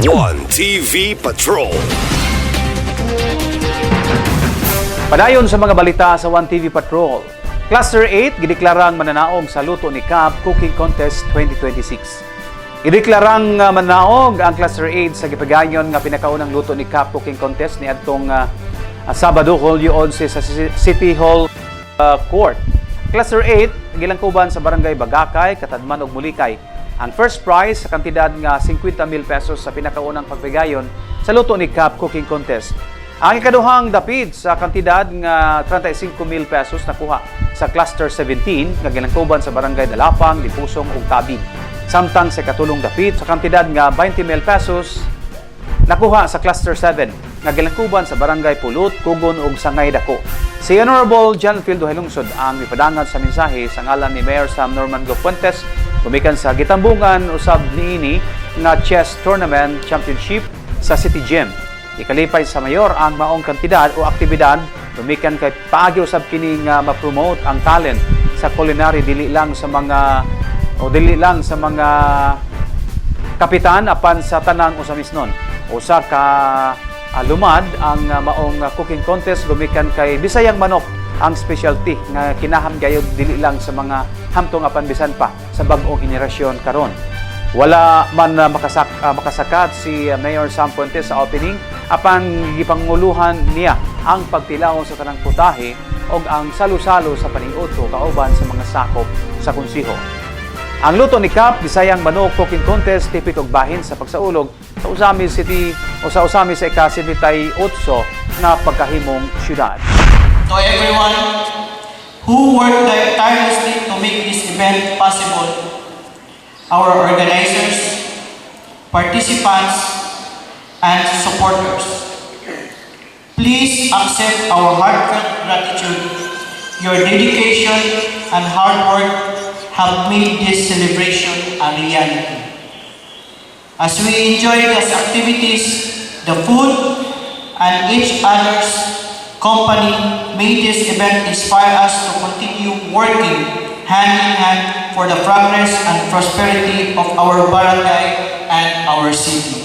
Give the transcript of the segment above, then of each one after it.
One TV Patrol. Padayon sa mga balita sa One TV Patrol. Cluster 8 gideklarang mananaog sa luto ni CAP Cooking Contest 2026. Gideklarang mananaog ang Cluster 8 sa gipagayon nga pinakaunang luto ni CAP Cooking Contest ni adtong Sabado, Hulyo 11 sa City Hall Court. Cluster 8 gilangkuban sa Barangay Bagakay, Katadman ug Mulikay. Ang first prize sa kantidad nga 50,000 pesos sa pinakaunang pagbigayon sa luto ni CAP Cooking Contest. Ang ikaduhang dapit sa kantidad nga 35,000 pesos nakuha sa Cluster 17 nga gilangkuban sa Barangay Dalapang, Dipusong ug Tabid. Samtang sa katulong dapit sa kantidad nga 20,000 pesos nakuha sa Cluster 7 nga gilangkuban sa Barangay Pulot, Kugon ug Sangay Dako. Si Honorable John Fildo Hilungsod ang mipadangat sa mensahe sa ngalan ni Mayor Sam Norman Fuentes gumikan sa gitambungan usab niini nga chess tournament championship sa City Gym. Ikalipay sa mayor ang maong kantidad o aktibidad gumikan kay paagi usab kini nga ma-promote ang talent sa culinary dili lang sa mga kapitan apan sa tanang usamisnon. Usa ka lumad ang maong cooking contest gumikan kay Bisayang manok ang specialty nga kinaham gayud dili lang sa mga hamtong apan bisan pa sa bag-ong henerasyon karon. Wala man makasakat si Mayor Sam Fuentes sa opening apan gipanguluhan niya ang pagtilaw sa tanang putahe ug ang salo-salo sa paniuto kauban sa mga sakop sa konsiho. Ang luto ni CAP Bisayang Manok Cooking Contest tipik og bahin sa pagsaulog sa Usami City o sa Usami sa ika-78 na pagkahimong syudad. To everyone who worked tirelessly to make this event possible, our organizers, participants, and supporters, please accept our heartfelt gratitude. Your dedication and hard work have made this celebration a reality. As we enjoy these activities, the food, and each other's company, may this event inspire us to continue working hand in hand for the progress and prosperity of our barangay and our city.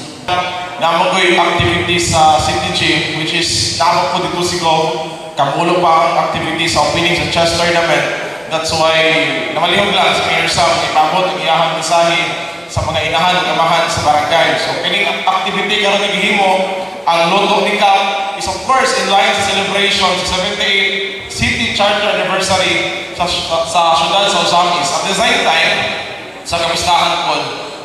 Namo ko'y activities sa City Gym, which is namo ko dito sigaw, kamulo pa ang activities sa opening sa chess tournament. That's why namalihog lang si Mayor Sam, ipabot ang iyahang mensahe sa mga inahan, kamahan sa barangay. So, kining activity karon naghihimo, ang luto ni CAP is of course in line sa celebration sa 78th City Charter Anniversary sa syudad sa Usamis. At the same time, sa kamustahan po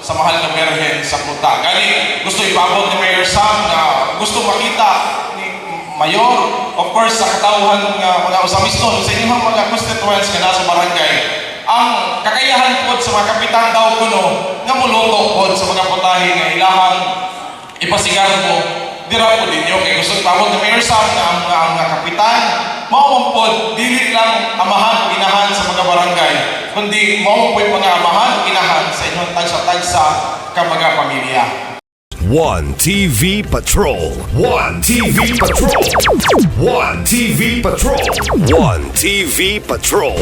sa mahal na Berhen sa Kuta. Gani, gusto ipabot ni Mayor Sam na gusto makita ni Mayor, of course, sa katauhan ng mga Usamiston, sa inyong mga constituents na nasa barangay, ang kakayahan po sa mga kapitan daw kuno nga muluto po sa mga putahe nga ilahang ipasigar po dira po ninyo kay gusto ipabot ni Mayor Sam na ang kapitan mao po dili lang amahan o inahan sa mga barangay kundi mao po mga amahan o inahan sa inyong tagsa-tagsa ka mga pamilya. One TV Patrol. One TV Patrol. One TV Patrol. One TV Patrol.